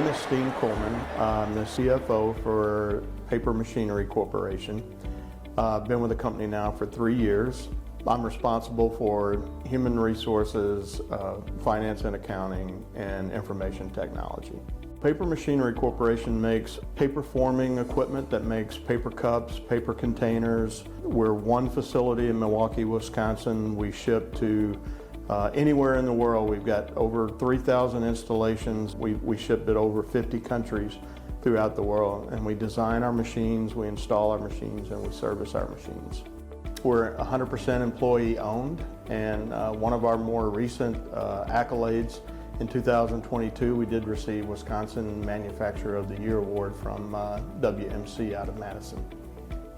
is Steen Coleman. I'm the CFO for Paper Machinery Corporation. I've been with the company now for 3 years. I'm responsible for human resources, finance and accounting, and information technology. Paper Machinery Corporation makes paper forming equipment that makes paper cups, paper containers. We're one facility in Milwaukee, Wisconsin. We ship to anywhere in the world. We've got over 3,000 installations. We ship to over 50 countries throughout the world, and we design our machines, we install our machines, and we service our machines. We're 100% employee owned, and one of our more recent accolades in 2022, we did receive Wisconsin Manufacturer of the Year award from WMC out of Madison.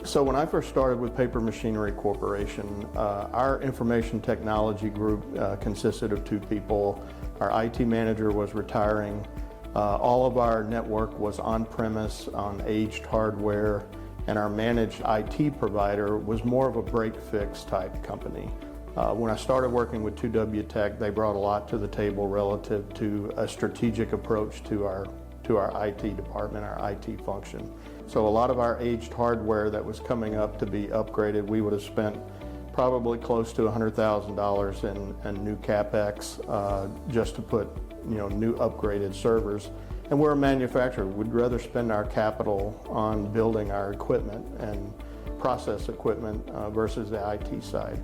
So when I first started with Paper Machinery Corporation, our information technology group consisted of 2 people. Our IT manager was retiring. All of our network was on-premise on aged hardware, and our managed IT provider was more of a break-fix type company. When I started working with 2W Tech, they brought a lot to the table relative to a strategic approach to our IT department, our IT function. So a lot of our aged hardware that was coming up to be upgraded, we would have spent probably close to $100,000 in new CapEx just to put new upgraded servers. And we're a manufacturer. We'd rather spend our capital on building our equipment and process equipment versus the IT side.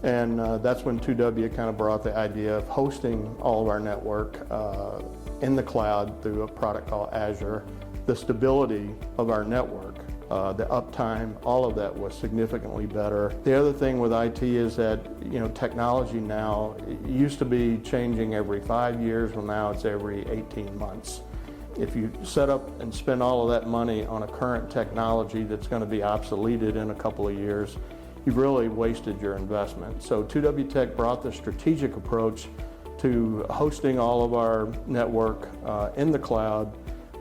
And that's when 2W kind of brought the idea of hosting all of our network in the cloud through a product called Azure. The stability of our network, the uptime, all of that was significantly better. The other thing with IT is that technology now, it used to be changing every 5 years, well now it's every 18 months. If you set up and spend all of that money on a current technology that's going to be obsoleted in a couple of years, you've really wasted your investment. So 2W Tech brought the strategic approach to hosting all of our network in the cloud,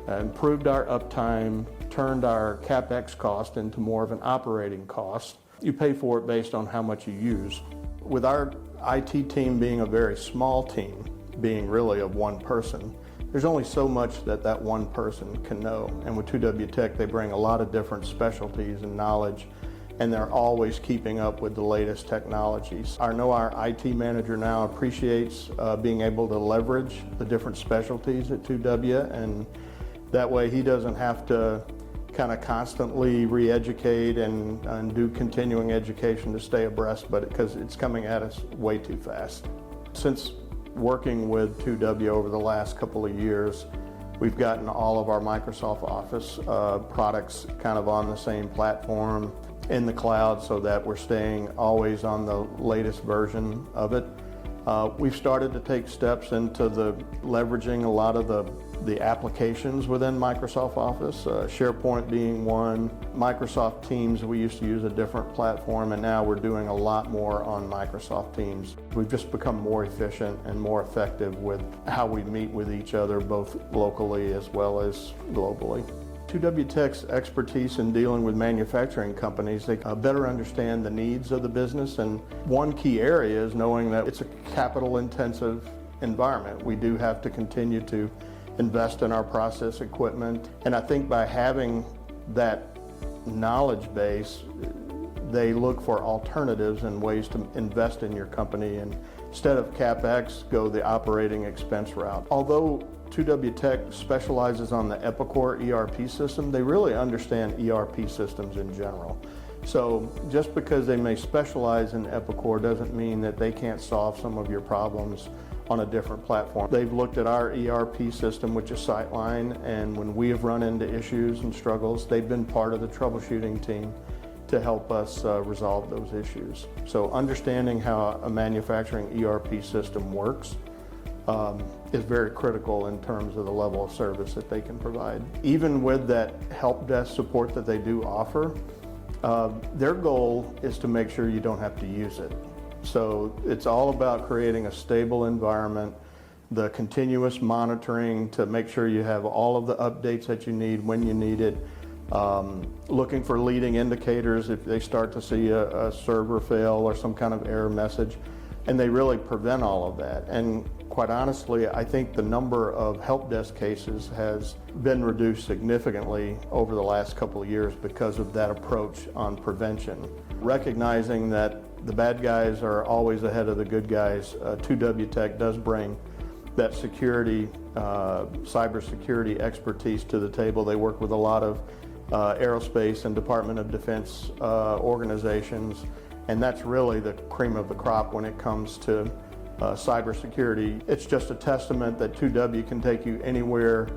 improved our uptime, turned our CapEx cost into more of an operating cost. You pay for it based on how much you use. With our IT team being a very small team, being really of one person, there's only so much that one person can know. And with 2W Tech, they bring a lot of different specialties and knowledge, and they're always keeping up with the latest technologies. I know our IT manager now appreciates being able to leverage the different specialties at 2W, and that way he doesn't have to kind of constantly re-educate and do continuing education to stay abreast, but because it's coming at us way too fast. Since working with 2W over the last couple of years, we've gotten all of our Microsoft Office products kind of on the same platform in the cloud so that we're staying always on the latest version of it. We've started to take steps into the leveraging a lot of the applications within Microsoft Office, SharePoint being one. Microsoft Teams, we used to use a different platform, and now we're doing a lot more on Microsoft Teams. We've just become more efficient and more effective with how we meet with each other, both locally as well as globally. 2W Tech's expertise in dealing with manufacturing companies, they better understand the needs of the business, and one key area is knowing that it's a capital-intensive environment. We do have to continue to invest in our process equipment, and I think by having that knowledge base, they look for alternatives and ways to invest in your company, and instead of CapEx, go the operating expense route. Although 2W Tech specializes on the Epicor ERP system, they really understand ERP systems in general. So just because they may specialize in Epicor doesn't mean that they can't solve some of your problems on a different platform. They've looked at our ERP system, which is Sightline, and when we have run into issues and struggles, they've been part of the troubleshooting team to help us resolve those issues. So understanding how a manufacturing ERP system works is very critical in terms of the level of service that they can provide. Even with that help desk support that they do offer, their goal is to make sure you don't have to use it. So it's all about creating a stable environment, the continuous monitoring to make sure you have all of the updates that you need when you need it, looking for leading indicators if they start to see a server fail or some kind of error message. and they really prevent all of that. And quite honestly, I think the number of help desk cases has been reduced significantly over the last couple of years because of that approach on prevention. Recognizing that the bad guys are always ahead of the good guys, 2W Tech does bring that security, cybersecurity expertise to the table. They work with a lot of aerospace and Department of Defense organizations, and that's really the cream of the crop when it comes to cybersecurity. It's just a testament that 2W can take you anywhere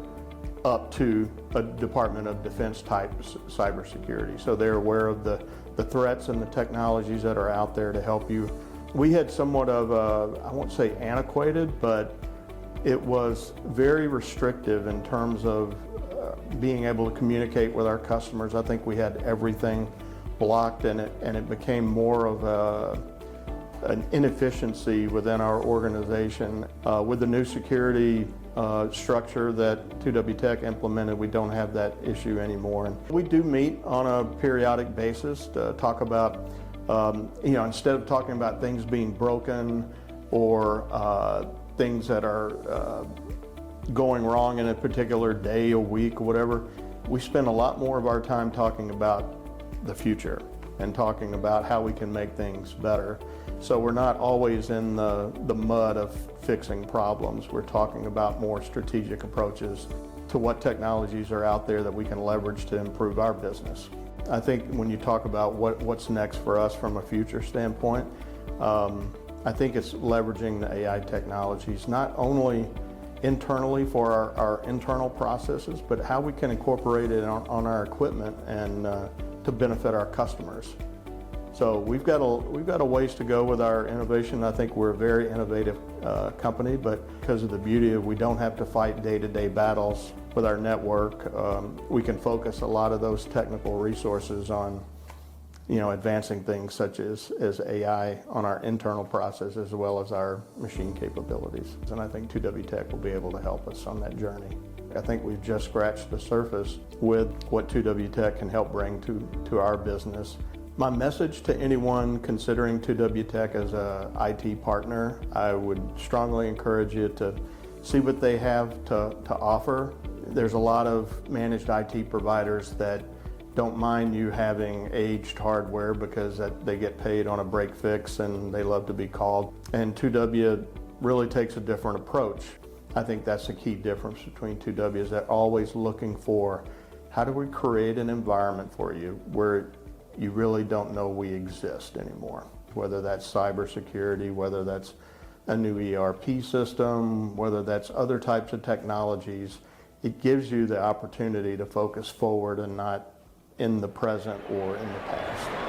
up to a Department of Defense type cybersecurity. So they're aware of the threats and the technologies that are out there to help you. We had somewhat of a, I won't say antiquated, but it was very restrictive in terms of being able to communicate with our customers. I think we had everything blocked, and it became more of an inefficiency within our organization. With the new security structure that 2W Tech implemented, we don't have that issue anymore. And we do meet on a periodic basis to talk about, instead of talking about things being broken or things that are going wrong in a particular day, a week, or whatever, we spend a lot more of our time talking about the future and talking about how we can make things better. So we're not always in the mud of fixing problems. We're talking about more strategic approaches to what technologies are out there that we can leverage to improve our business. I think when you talk about what's next for us from a future standpoint, I think it's leveraging the AI technologies, not only internally for our internal processes, but how we can incorporate it on our equipment and to benefit our customers. So we've got a ways to go with our innovation. I think we're a very innovative company, but because of the beauty of we don't have to fight day-to-day battles with our network, we can focus a lot of those technical resources on advancing things such as AI on our internal process as well as our machine capabilities. And I think 2W Tech will be able to help us on that journey. I think we've just scratched the surface with what 2W Tech can help bring to our business. My message to anyone considering 2W Tech as a IT partner, I would strongly encourage you to see what they have to offer. There's a lot of managed IT providers that don't mind you having aged hardware because they get paid on a break fix and they love to be called. And 2W really takes a different approach. I think that's the key difference between 2W is they're always looking for how do we create an environment for you where you really don't know we exist anymore. Whether that's cybersecurity, whether that's a new ERP system, whether that's other types of technologies, it gives you the opportunity to focus forward and not in the present or in the past.